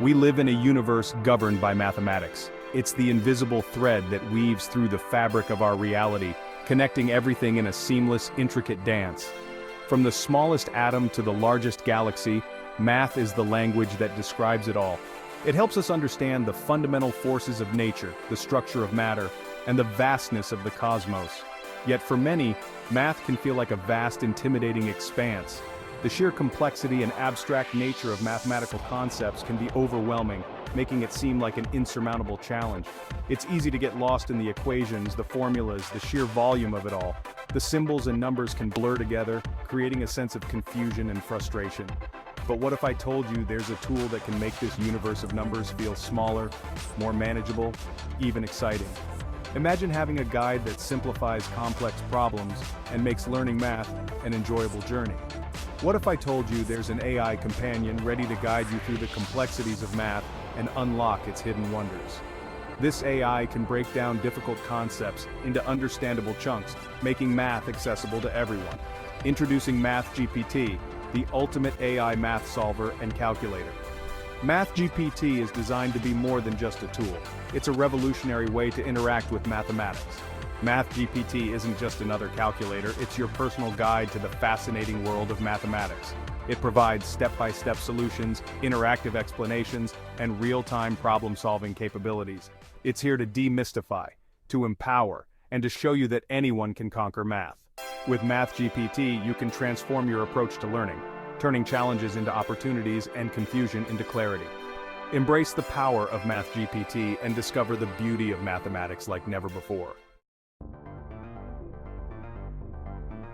We live in a universe governed by mathematics. It's the invisible thread that weaves through the fabric of our reality, connecting everything in a seamless, intricate dance. From the smallest atom to the largest galaxy, math is the language that describes it all. It helps us understand the fundamental forces of nature, the structure of matter, and the vastness of the cosmos. Yet for many, math can feel like a vast, intimidating expanse. The sheer complexity and abstract nature of mathematical concepts can be overwhelming, making it seem like an insurmountable challenge. It's easy to get lost in the equations, the formulas, the sheer volume of it all. The symbols and numbers can blur together, creating a sense of confusion and frustration. But what if I told you there's a tool that can make this universe of numbers feel smaller, more manageable, even exciting? Imagine having a guide that simplifies complex problems and makes learning math an enjoyable journey. What if I told you there's an AI companion ready to guide you through the complexities of math and unlock its hidden wonders? This AI can break down difficult concepts into understandable chunks, making math accessible to everyone. Introducing MathGPT, the ultimate AI math solver and calculator. MathGPT is designed to be more than just a tool. It's a revolutionary way to interact with mathematics. MathGPT isn't just another calculator, it's your personal guide to the fascinating world of mathematics. It provides step-by-step solutions, interactive explanations, and real-time problem-solving capabilities. It's here to demystify, to empower, and to show you that anyone can conquer math. With MathGPT, you can transform your approach to learning, turning challenges into opportunities and confusion into clarity. Embrace the power of MathGPT and discover the beauty of mathematics like never before.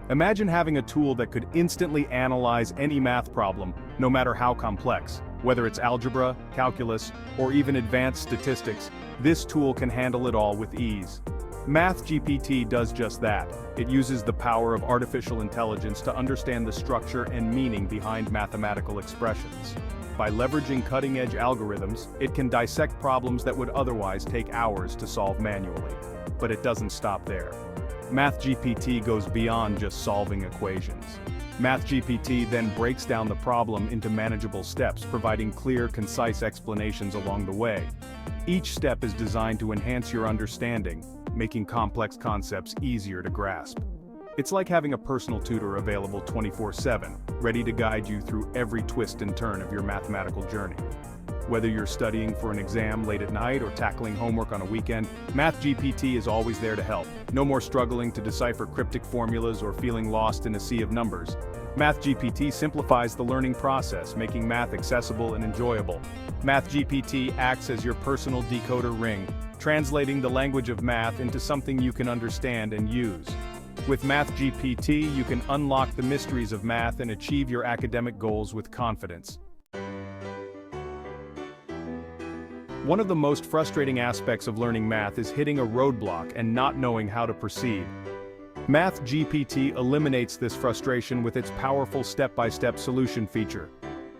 Imagine having a tool that could instantly analyze any math problem, no matter how complex. Whether it's algebra, calculus, or even advanced statistics, this tool can handle it all with ease. MathGPT does just that. It uses the power of artificial intelligence to understand the structure and meaning behind mathematical expressions. By leveraging cutting-edge algorithms, it can dissect problems that would otherwise take hours to solve manually. But it doesn't stop there. MathGPT goes beyond just solving equations. MathGPT then breaks down the problem into manageable steps, providing clear, concise explanations along the way. Each step is designed to enhance your understanding, making complex concepts easier to grasp. It's like having a personal tutor available 24/7, ready to guide you through every twist and turn of your mathematical journey. Whether you're studying for an exam late at night or tackling homework on a weekend, MathGPT is always there to help. No more struggling to decipher cryptic formulas or feeling lost in a sea of numbers. MathGPT simplifies the learning process, making math accessible and enjoyable. MathGPT acts as your personal decoder ring, translating the language of math into something you can understand and use. With MathGPT, you can unlock the mysteries of math and achieve your academic goals with confidence. One of the most frustrating aspects of learning math is hitting a roadblock and not knowing how to proceed. MathGPT eliminates this frustration with its powerful step-by-step solution feature.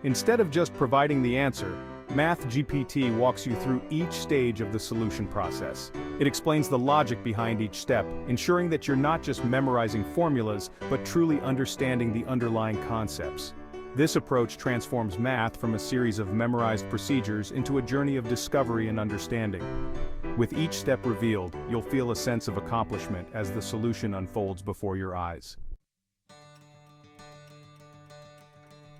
Instead of just providing the answer, MathGPT walks you through each stage of the solution process. It explains the logic behind each step, ensuring that you're not just memorizing formulas, but truly understanding the underlying concepts. This approach transforms math from a series of memorized procedures into a journey of discovery and understanding. With each step revealed, you'll feel a sense of accomplishment as the solution unfolds before your eyes.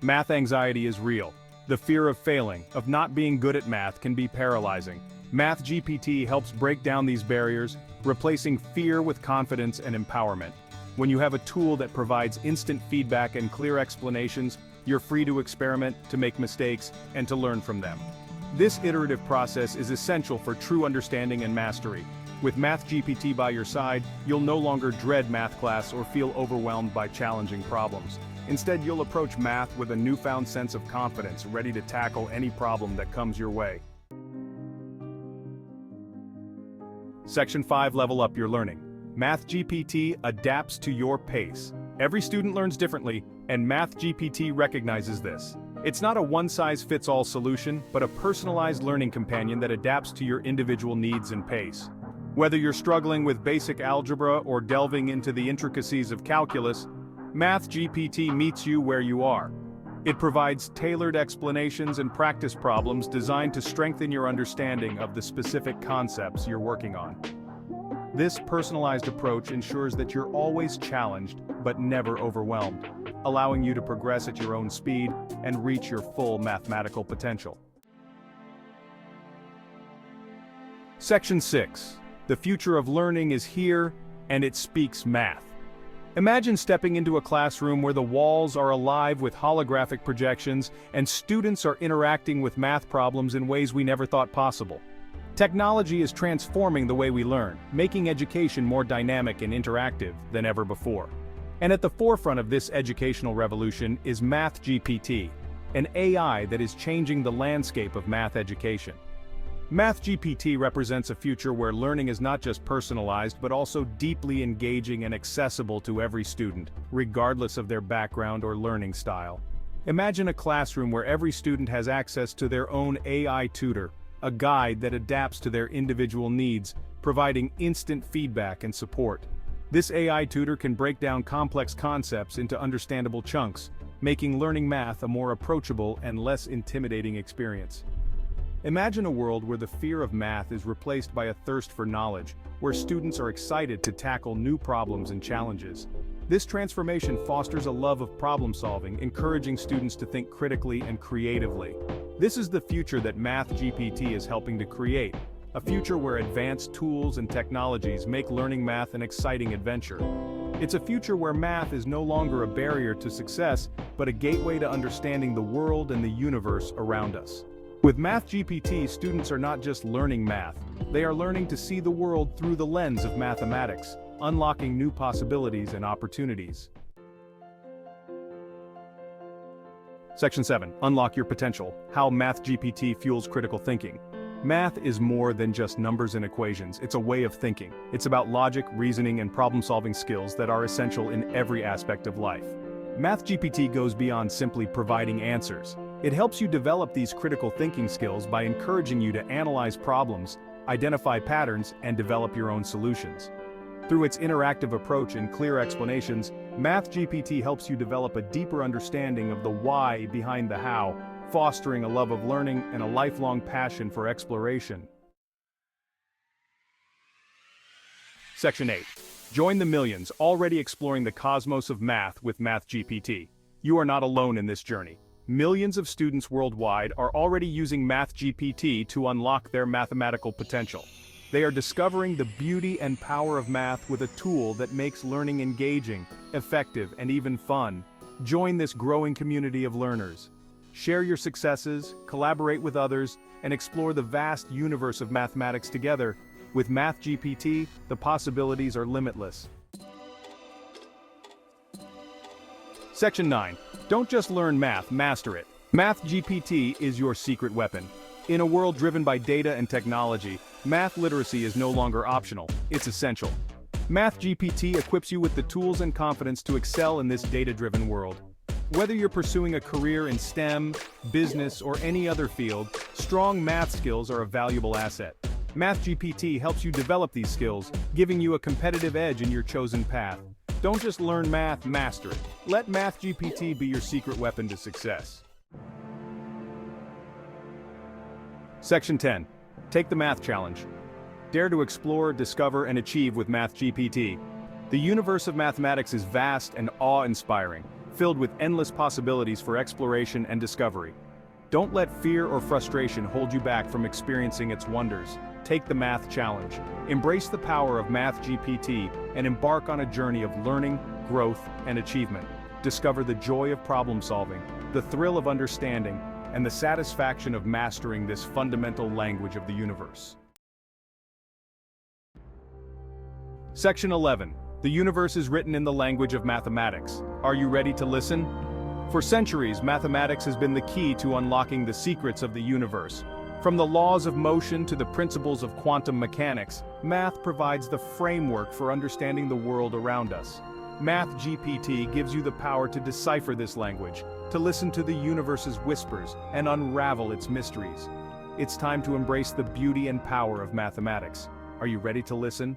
Math anxiety is real. The fear of failing, of not being good at math, can be paralyzing. MathGPT helps break down these barriers, replacing fear with confidence and empowerment. When you have a tool that provides instant feedback and clear explanations, you're free to experiment, to make mistakes, and to learn from them. This iterative process is essential for true understanding and mastery. With MathGPT by your side, you'll no longer dread math class or feel overwhelmed by challenging problems. Instead, you'll approach math with a newfound sense of confidence, ready to tackle any problem that comes your way. Section 5. Level up your learning. MathGPT adapts to your pace. Every student learns differently, and MathGPT recognizes this. It's not a one-size-fits-all solution, but a personalized learning companion that adapts to your individual needs and pace. Whether you're struggling with basic algebra or delving into the intricacies of calculus, MathGPT meets you where you are. It provides tailored explanations and practice problems designed to strengthen your understanding of the specific concepts you're working on. This personalized approach ensures that you're always challenged, but never overwhelmed, allowing you to progress at your own speed and reach your full mathematical potential. Section 6. The future of learning is here, and it speaks math. Imagine stepping into a classroom where the walls are alive with holographic projections and students are interacting with math problems in ways we never thought possible. Technology is transforming the way we learn, making education more dynamic and interactive than ever before. And at the forefront of this educational revolution is MathGPT, an AI that is changing the landscape of math education. MathGPT represents a future where learning is not just personalized but also deeply engaging and accessible to every student, regardless of their background or learning style. Imagine a classroom where every student has access to their own AI tutor, a guide that adapts to their individual needs, providing instant feedback and support. This AI tutor can break down complex concepts into understandable chunks, making learning math a more approachable and less intimidating experience. Imagine a world where the fear of math is replaced by a thirst for knowledge, where students are excited to tackle new problems and challenges. This transformation fosters a love of problem solving, encouraging students to think critically and creatively. This is the future that MathGPT is helping to create, a future where advanced tools and technologies make learning math an exciting adventure. It's a future where math is no longer a barrier to success, but a gateway to understanding the world and the universe around us. With MathGPT, students are not just learning math, they are learning to see the world through the lens of mathematics, unlocking new possibilities and opportunities. Section 7. Unlock your potential. How MathGPT fuels critical thinking. Math is more than just numbers and equations, it's a way of thinking. It's about logic, reasoning, and problem-solving skills that are essential in every aspect of life. MathGPT goes beyond simply providing answers. It helps you develop these critical thinking skills by encouraging you to analyze problems, identify patterns, and develop your own solutions. Through its interactive approach and clear explanations, MathGPT helps you develop a deeper understanding of the why behind the how, fostering a love of learning and a lifelong passion for exploration. Section 8. Join the millions already exploring the cosmos of math with MathGPT. You are not alone in this journey. Millions of students worldwide are already using MathGPT to unlock their mathematical potential. They are discovering the beauty and power of math with a tool that makes learning engaging, effective, and even fun. Join this growing community of learners. Share your successes, collaborate with others, and explore the vast universe of mathematics together. With MathGPT, the possibilities are limitless. Section 9. Don't just learn math, master it. MathGPT is your secret weapon. In a world driven by data and technology, math literacy is no longer optional, it's essential. MathGPT equips you with the tools and confidence to excel in this data-driven world. Whether you're pursuing a career in STEM, business, or any other field, strong math skills are a valuable asset. MathGPT helps you develop these skills, giving you a competitive edge in your chosen path. Don't just learn math, master it. Let MathGPT be your secret weapon to success. Section 10. Take the math challenge. Dare to explore, discover, and achieve with MathGPT. The universe of mathematics is vast and awe-inspiring, filled with endless possibilities for exploration and discovery. Don't let fear or frustration hold you back from experiencing its wonders. Take the math challenge. Embrace the power of MathGPT and embark on a journey of learning, growth, and achievement. Discover the joy of problem solving, the thrill of understanding, and the satisfaction of mastering this fundamental language of the universe. Section 11. The universe is written in the language of mathematics. Are you ready to listen? For centuries, mathematics has been the key to unlocking the secrets of the universe. From the laws of motion to the principles of quantum mechanics, math provides the framework for understanding the world around us. MathGPT gives you the power to decipher this language, to listen to the universe's whispers, and unravel its mysteries. It's time to embrace the beauty and power of mathematics. Are you ready to listen?